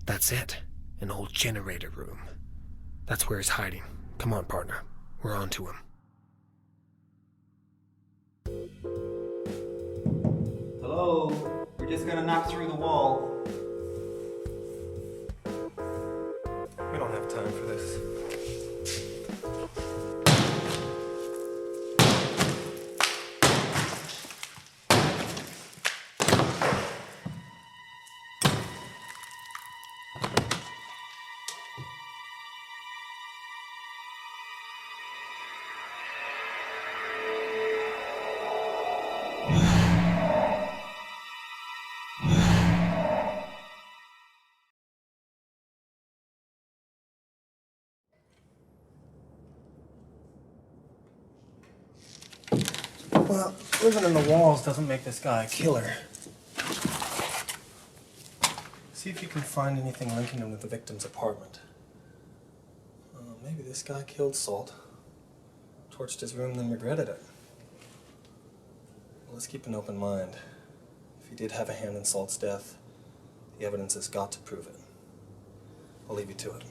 That's it. An old generator room. That's where he's hiding. Come on, partner. We're on to him. Hello? We're just gonna knock through the wall. We don't have time for this. Well, living in the walls doesn't make this guy a killer. See if you can find anything linking him to the victim's apartment. Maybe this guy killed Salt, torched his room, then regretted it. Well, let's keep an open mind. If he did have a hand in Salt's death, the evidence has got to prove it. I'll leave you to it.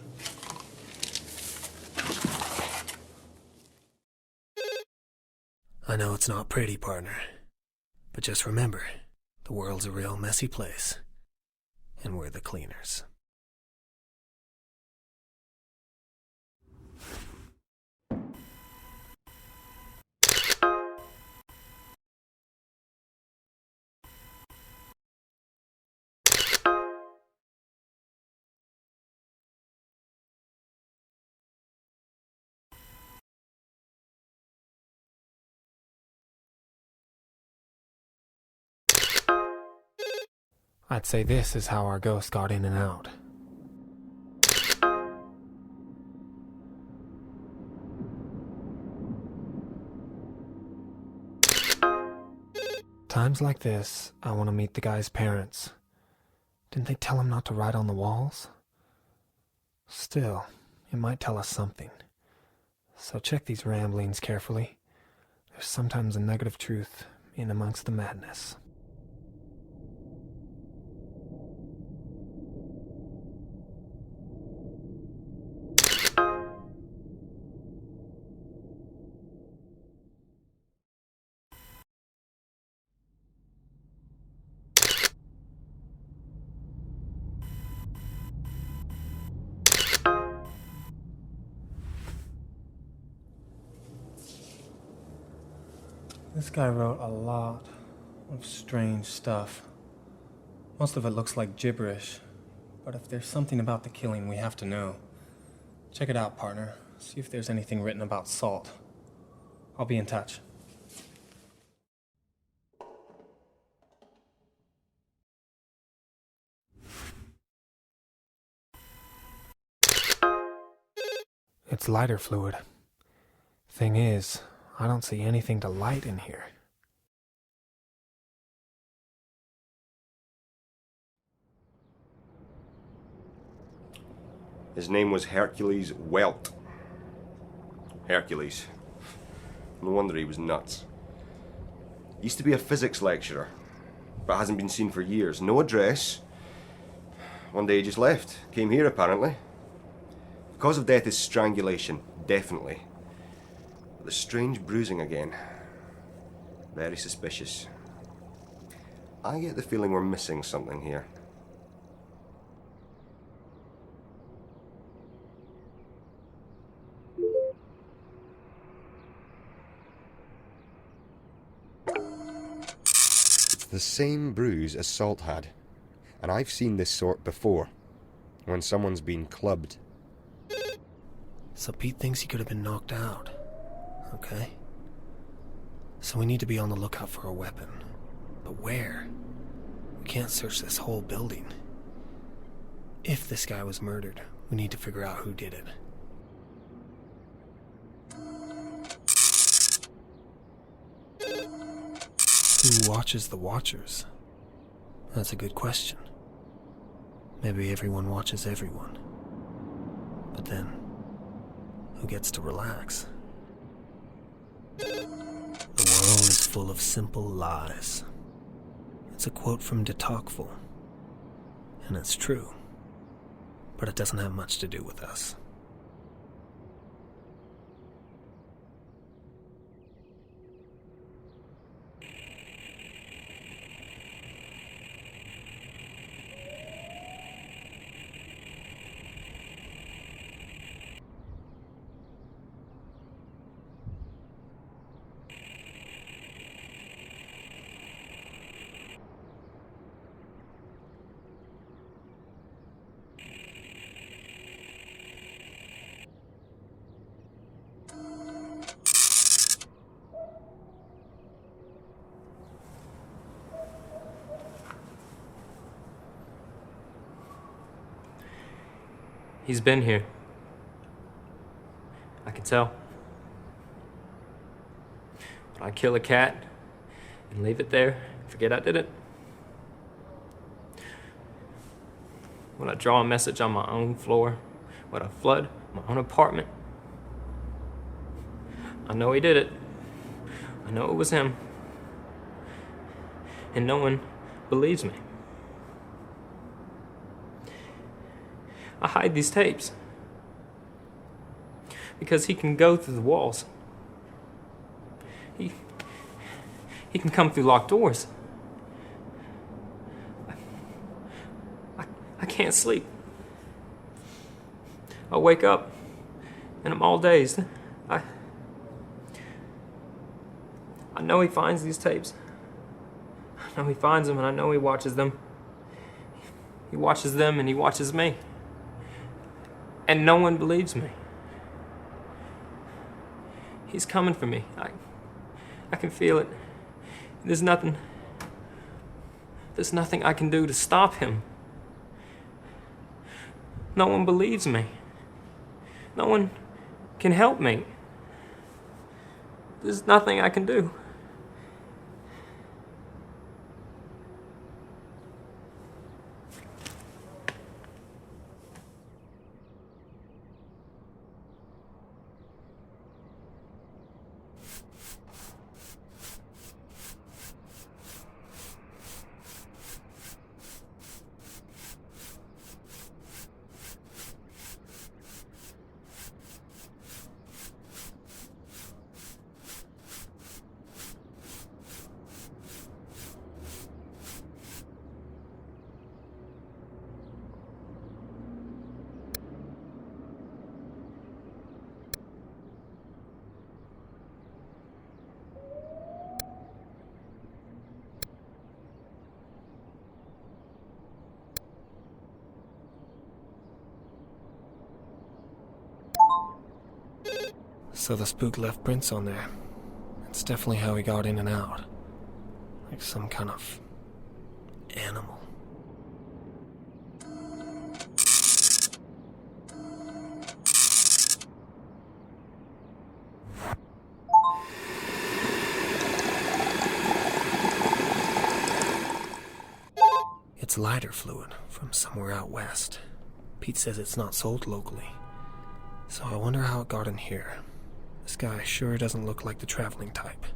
I know it's not pretty, partner, but just remember, the world's a real messy place, and we're the cleaners. I'd say this is how our ghost got in and out. Times like this, I want to meet the guy's parents. Didn't they tell him not to write on the walls? Still, it might tell us something. So check these ramblings carefully. There's sometimes a nugget of truth in amongst the madness. This guy wrote a lot of strange stuff. Most of it looks like gibberish, but if there's something about the killing we have to know. Check it out, partner. See if there's anything written about Salt. I'll be in touch. It's lighter fluid. Thing is, I don't see anything to light in here. His name was Hercules Welt. Hercules. No wonder he was nuts. He used to be a physics lecturer, but hasn't been seen for years. No address. One day he just left. Came here, apparently. The cause of death is strangulation, definitely. But there's strange bruising again. Very suspicious. I get the feeling we're missing something here. It's the same bruise as Salt had. And I've seen this sort before. When someone's been clubbed. So Pete thinks he could have been knocked out. okay? So we need to be on the lookout for a weapon. But where? We can't search this whole building. If this guy was murdered, we need to figure out who did it. Who watches the Watchers? That's a good question. Maybe everyone watches everyone. But then, who gets to relax? The world is full of simple lies. It's a quote from De Tocqueville. And it's true. But it doesn't have much to do with us. He's been here. I can tell. When I kill a cat and leave it there, forget I did it. When I draw a message on my own floor, when I flood my own apartment, I know he did it. I know it was him. And no one believes me. I hide these tapes because he can go through the walls. He can come through locked doors. I can't sleep. I wake up and I'm all dazed. I know he finds these tapes. I know he finds them and I know he watches them. He watches them and he watches me. And no one believes me. He's coming for me. I can feel it. There's nothing I can do to stop him. No one believes me. No one can help me. There's nothing I can do. So the spook left prints on there. It's definitely how he got in and out. Like some kind of animal. It's lighter fluid from somewhere out west. Pete says it's not sold locally. So I wonder how it got in here. This guy sure doesn't look like the traveling type.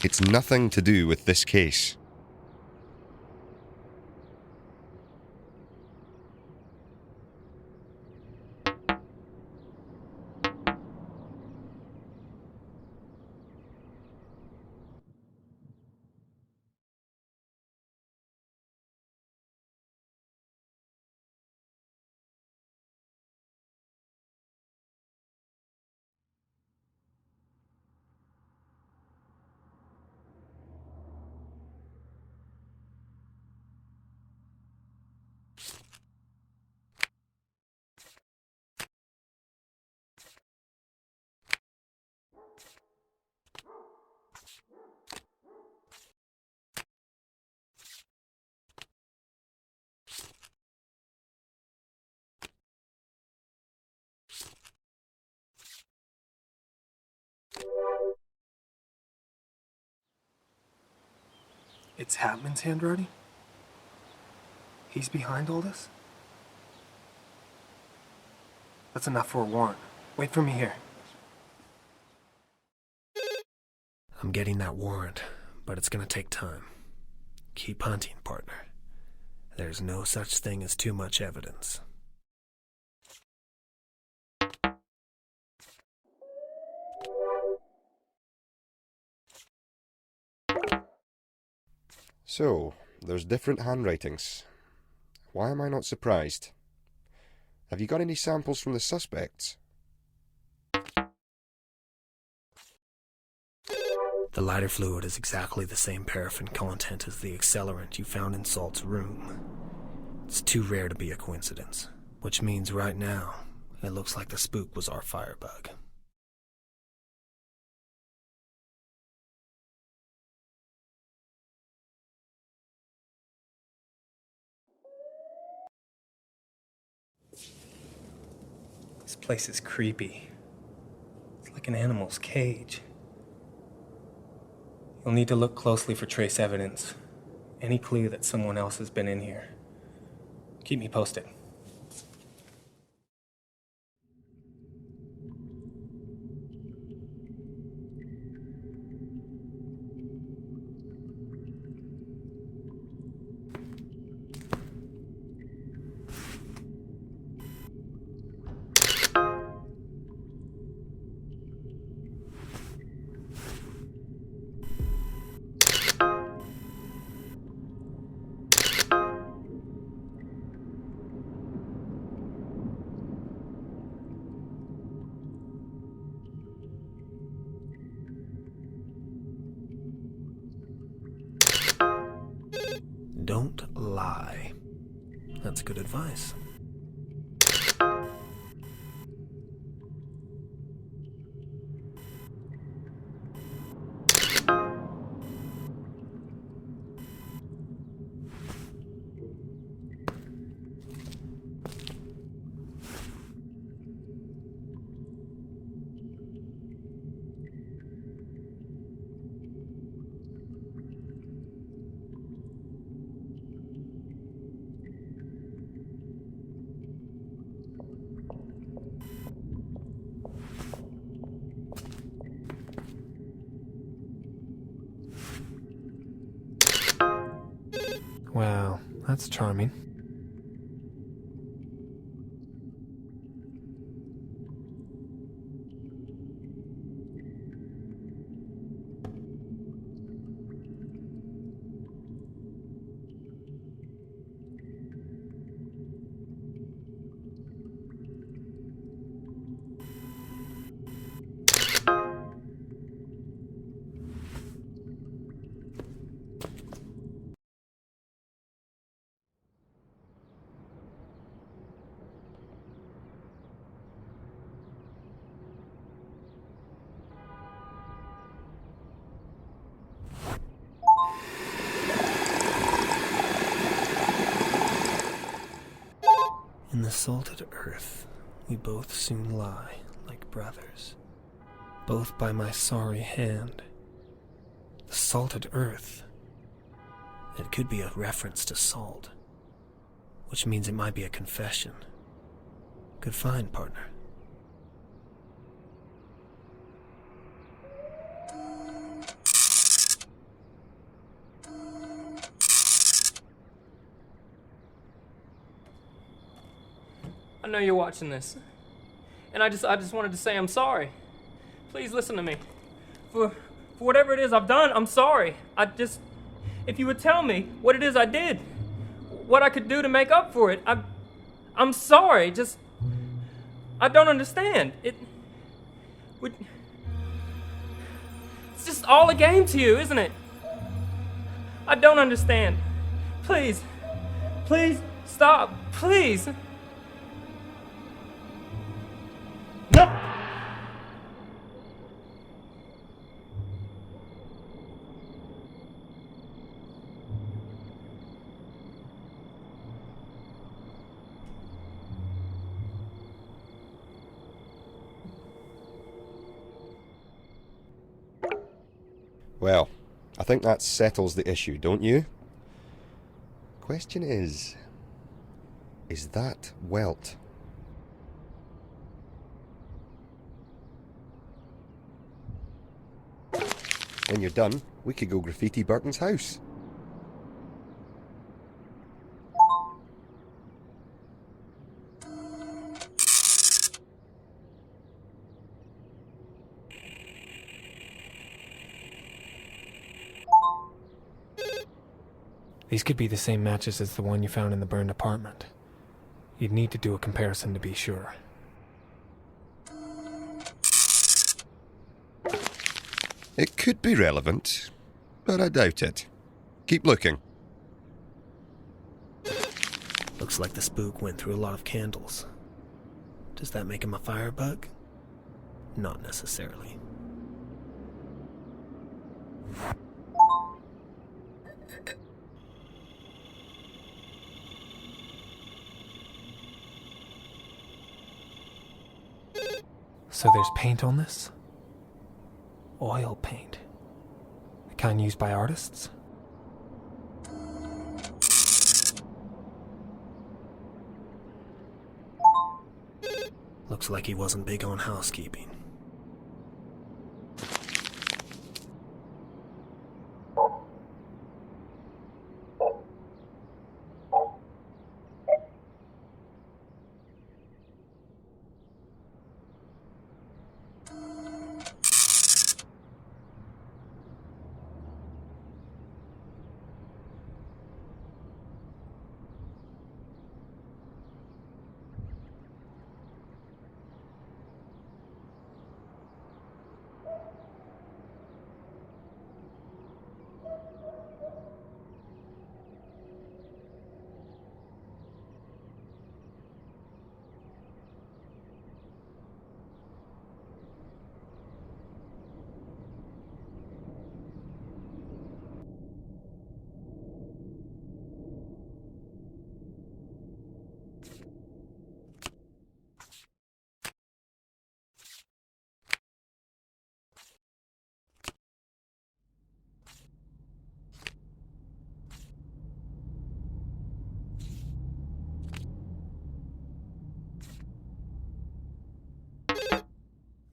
It's nothing to do with this case. It's Hatman's handwriting? He's behind all this? That's enough for a warrant. Wait for me here. I'm getting that warrant, but it's gonna take time. Keep hunting, partner. There's no such thing as too much evidence. So, there's different handwritings. Why am I not surprised? Have you got any samples from the suspects? The lighter fluid is exactly the same paraffin content as the accelerant you found in Salt's room. It's too rare to be a coincidence, which means right now, it looks like the spook was our firebug. This place is creepy. It's like an animal's cage. You'll need to look closely for trace evidence. Any clue that someone else has been in here. Keep me posted. Don't lie. That's good advice. Wow, that's charming. In the salted earth, we both soon lie like brothers, both by my sorry hand. The salted earth. It could be a reference to salt, which means it might be a confession. Good find, partner. I know you're watching this. And I just wanted to say I'm sorry. Please listen to me. For whatever it is I've done, I'm sorry. If you would tell me what it is I did, what I could do to make up for it, I'm sorry. I don't understand. It's just all a game to you, isn't it? I don't understand. Please stop, please. No! Well, I think that settles the issue, don't you? Question is that Welt? When you're done, we could go graffiti Burton's house. These could be the same matches as the one you found in the burned apartment. You'd need to do a comparison to be sure. It could be relevant, but I doubt it. Keep looking. Looks like the spook went through a lot of candles. Does that make him a firebug? Not necessarily. So there's paint on this? Oil paint. The kind used by artists? Looks like he wasn't big on housekeeping.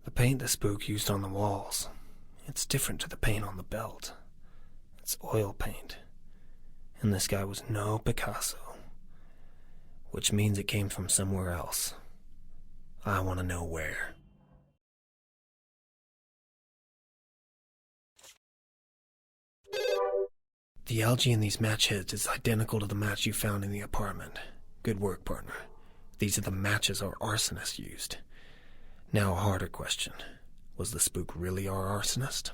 The paint the spook used on the walls, it's different to the paint on the belt. It's oil paint. And this guy was no Picasso. Which means it came from somewhere else. I want to know where. The algae in these match heads is identical to the match you found in the apartment. Good work, partner. These are the matches our arsonist used. Now a harder question. Was the spook really our arsonist?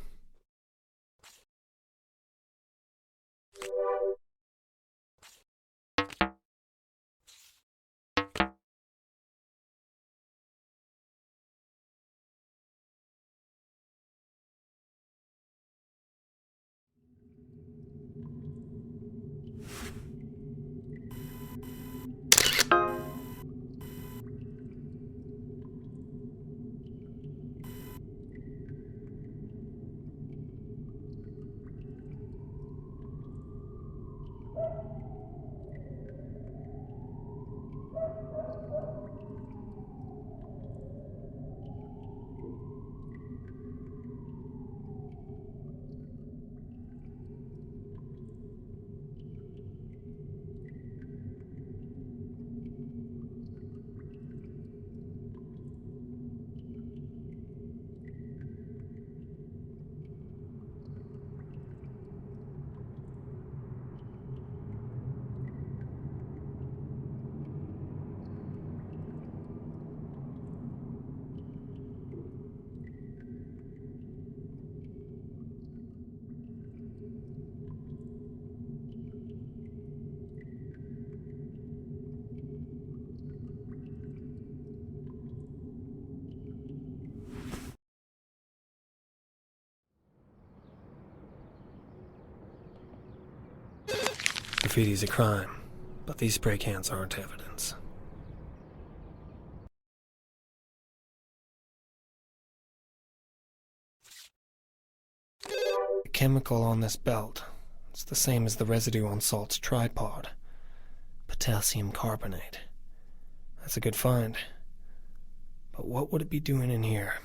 Graffiti's a crime, but these spray cans aren't evidence. chemical on this belt. It's the same as the residue on Salt's tripod. Potassium carbonate. That's a good find. But what would it be doing in here?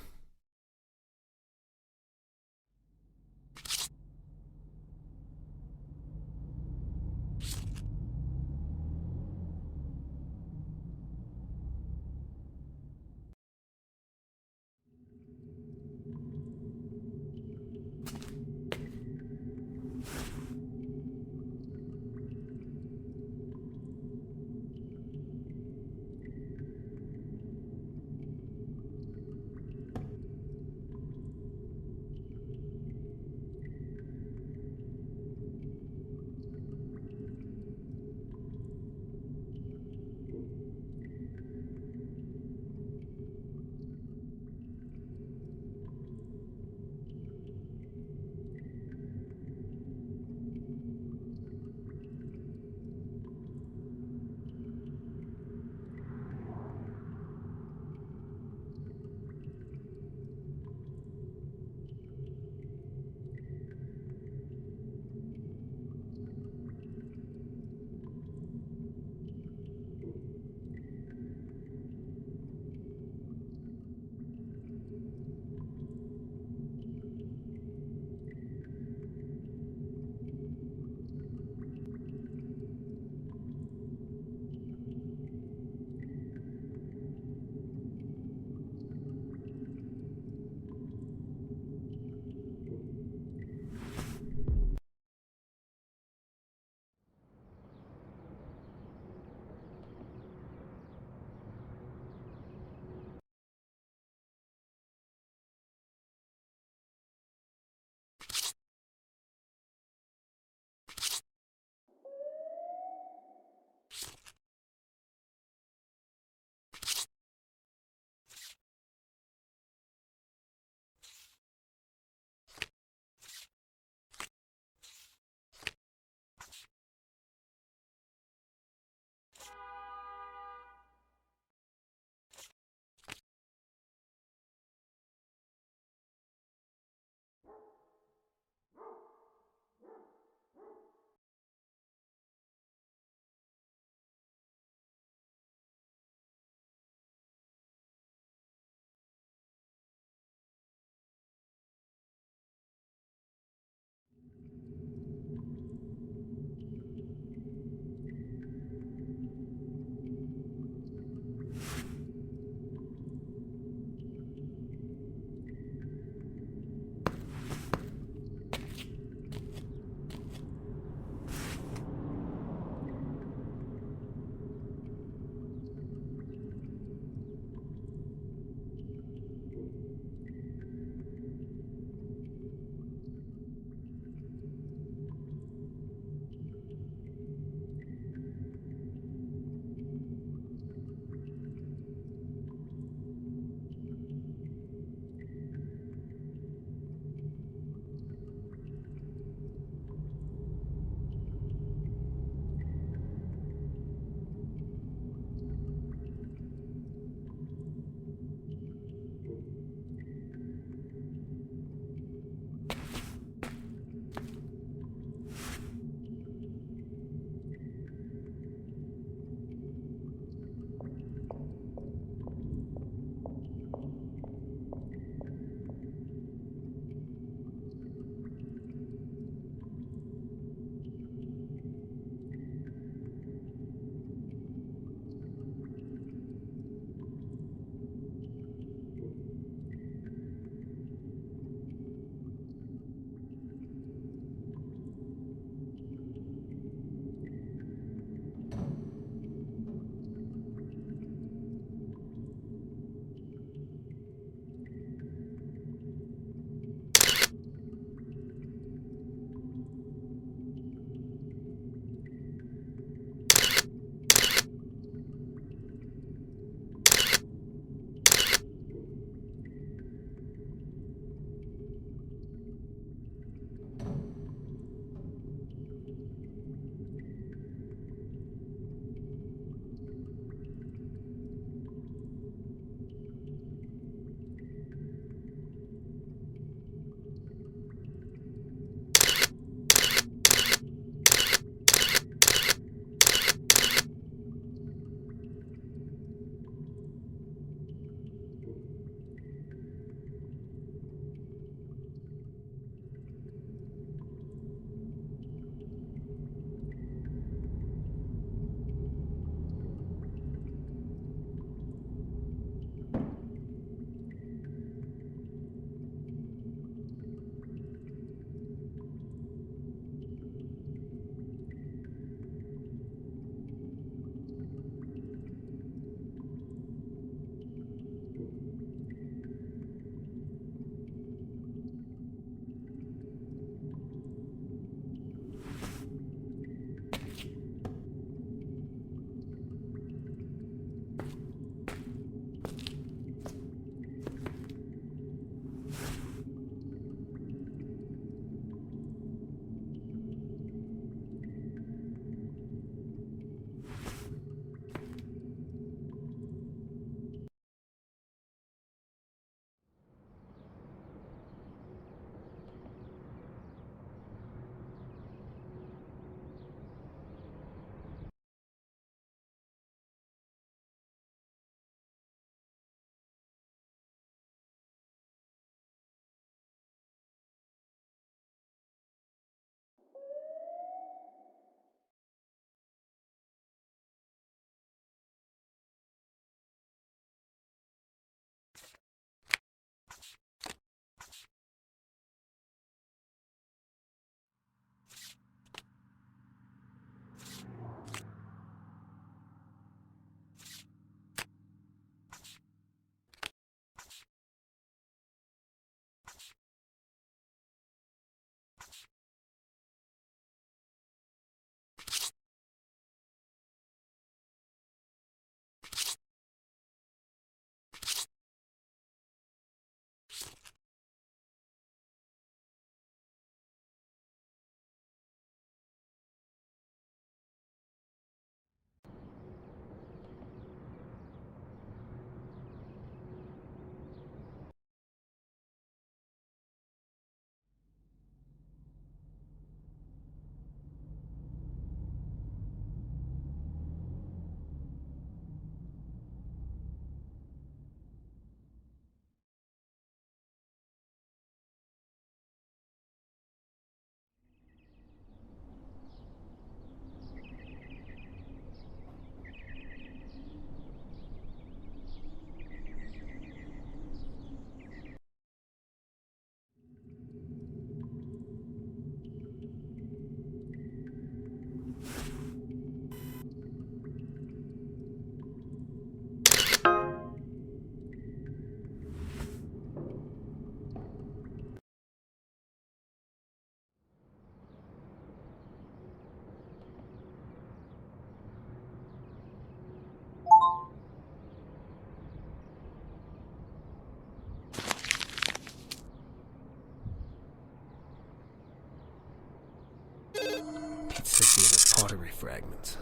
pottery fragments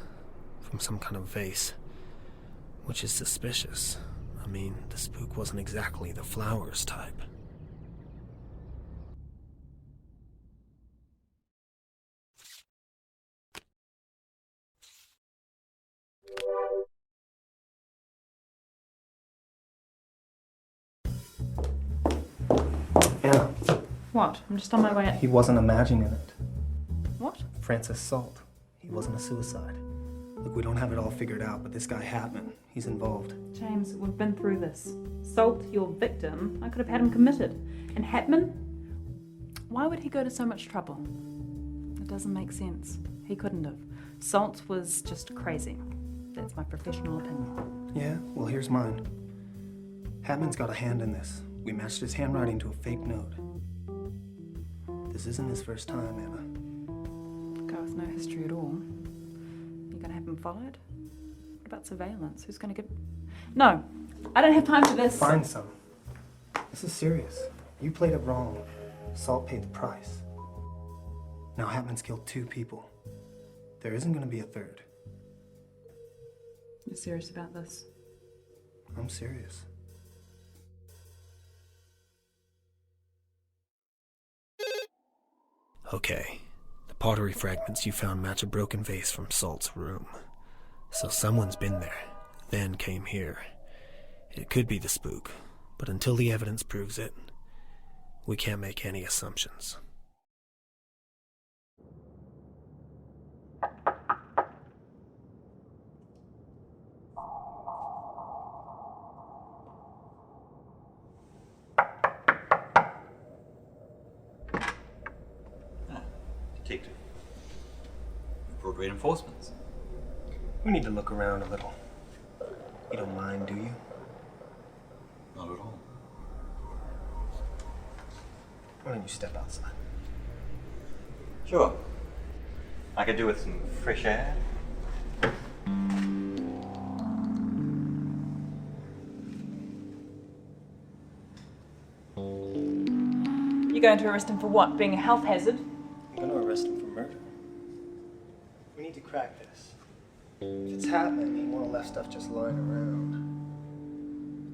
from some kind of vase, which is suspicious. I mean, the spook wasn't exactly the flowers type. Anna, What? I'm just on my way out. he wasn't imagining it. What? Francis Salt. He wasn't a suicide. Look, we don't have it all figured out, but this guy Hatman, he's involved. James, we've been through this. Salt, your victim, I could have had him committed. And Hatman? Why would he go to so much trouble? It doesn't make sense. He couldn't have. Salt was just crazy. That's my professional opinion. Yeah, well, here's mine. Hatman's got a hand in this. We matched his handwriting to a fake note. This isn't his first time, Anna. Guy with no history at all. You gonna have him followed? What about surveillance? Who's gonna give... No, I don't have time for this. Find some. This is serious. You played it wrong. Salt paid the price. Now Hatman's killed 2 people. There isn't gonna be a third. You're serious about this? I'm serious. Okay, the pottery fragments you found match a broken vase from Salt's room. So someone's been there, then came here. It could be the spook, but until the evidence proves it, we can't make any assumptions. Detective. Brought reinforcements. We need to look around a little. You don't mind, do you? Not at all. Why don't you step outside? Sure. I could do with some fresh air. You're going to arrest him for what? Being a health hazard? I'm gonna arrest him for murder. We need to crack this. If it's happening, he won't have left stuff just lying around.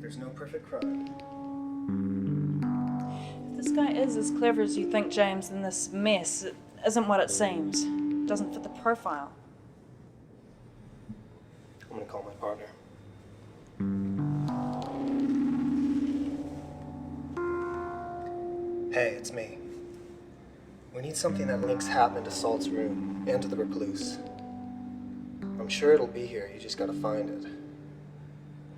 There's no perfect crime. If this guy is as clever as you think, James, then this mess isn't what it seems. It doesn't fit the profile. I'm gonna call my partner. Hey, it's me. We need something that links Hatman to Salt's room and to the recluse. I'm sure it'll be here, you just gotta find it.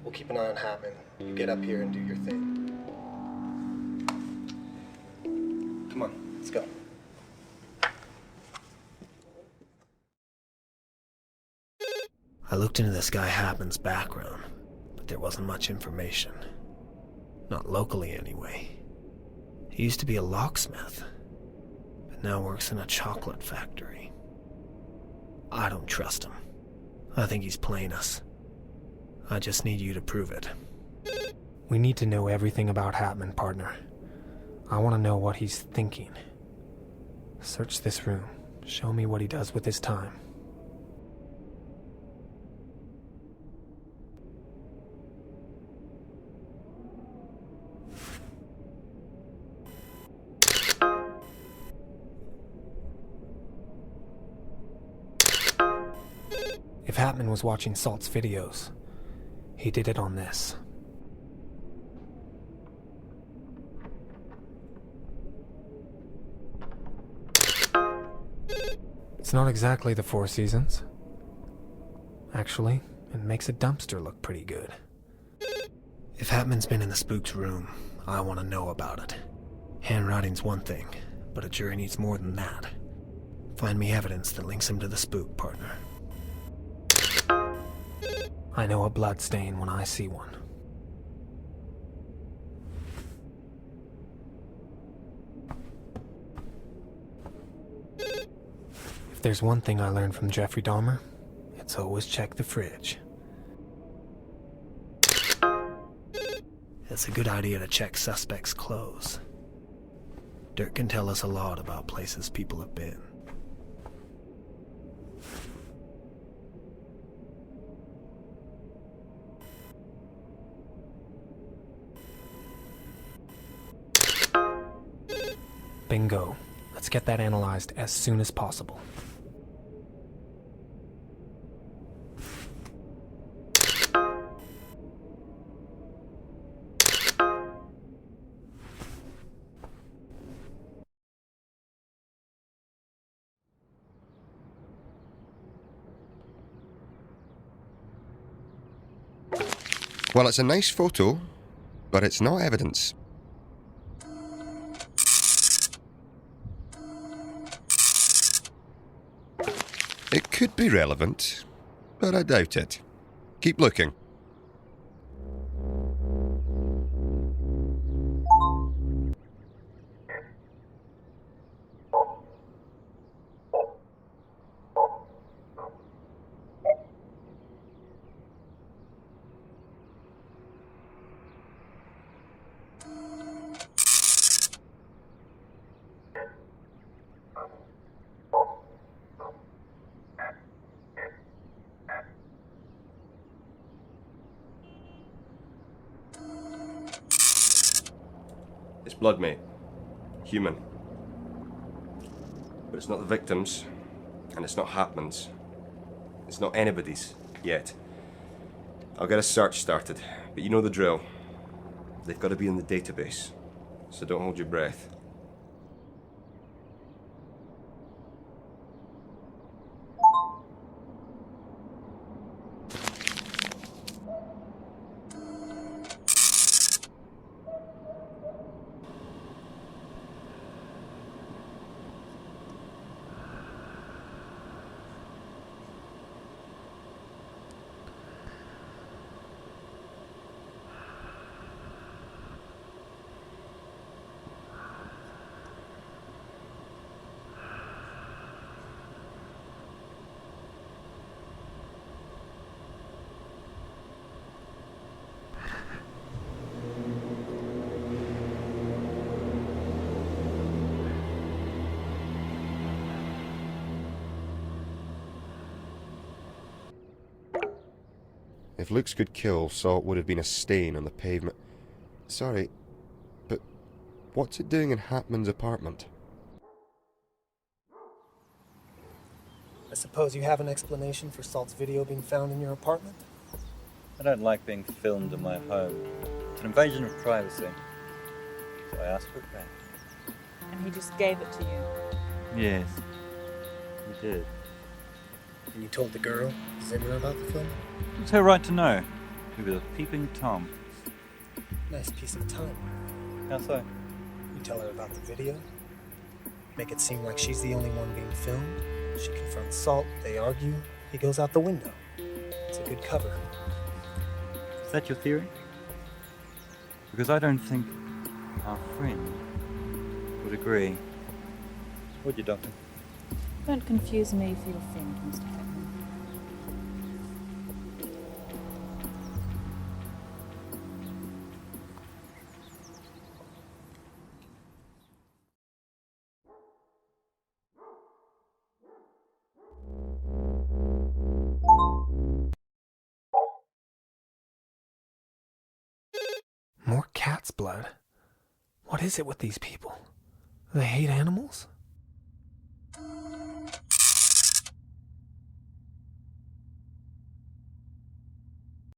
We'll keep an eye on Hatman. You get up here and do your thing. Come on, let's go. I looked into this guy Hatman's background, but there wasn't much information. Not locally, anyway. He used to be a locksmith, but now works in a chocolate factory. I don't trust him. I think he's playing us. I just need you to prove it. We need to know everything about Hatman, partner. I want to know what he's thinking. Search this room. Show me what he does with his time. If Hatman was watching Salt's videos, he did it on this. It's not exactly the Four Seasons. Actually, it makes a dumpster look pretty good. If Hatman's been in the spook's room, I want to know about it. Handwriting's one thing, but a jury needs more than that. Find me evidence that links him to the spook, partner. I know a blood stain when I see one. If there's one thing I learned from Jeffrey Dahmer, it's always check the fridge. It's a good idea to check suspects' clothes. Dirt can tell us a lot about places people have been. Bingo. Let's get that analyzed as soon as possible. Well, it's a nice photo, but it's not evidence. It could be relevant, but I doubt it. Keep looking. It's blood, mate. Human. But it's not the victims, and it's not Hapman's. It's not anybody's, yet. I'll get a search started, but you know the drill. They've got to be in the database, so don't hold your breath. If looks could kill, Salt would have been a stain on the pavement. Sorry, but what's it doing in Hapman's apartment? I suppose you have an explanation for Salt's video being found in your apartment? I don't like being filmed in my home. It's an invasion of privacy. So I asked for it back. And he just gave it to you. Yes, he did. And you told the girl, Zimmer, about the film? It's her right to know. He was a peeping Tom. Nice piece of time. How so? You tell her about the video, make it seem like she's the only one being filmed. She confronts Salt, they argue, he goes out the window. It's a good cover. Is that your theory? Because I don't think our friend would agree. Would you, Doctor? Don't confuse me for your friend, Mr. Hackman. More cat's blood? What is it with these people? Do they hate animals?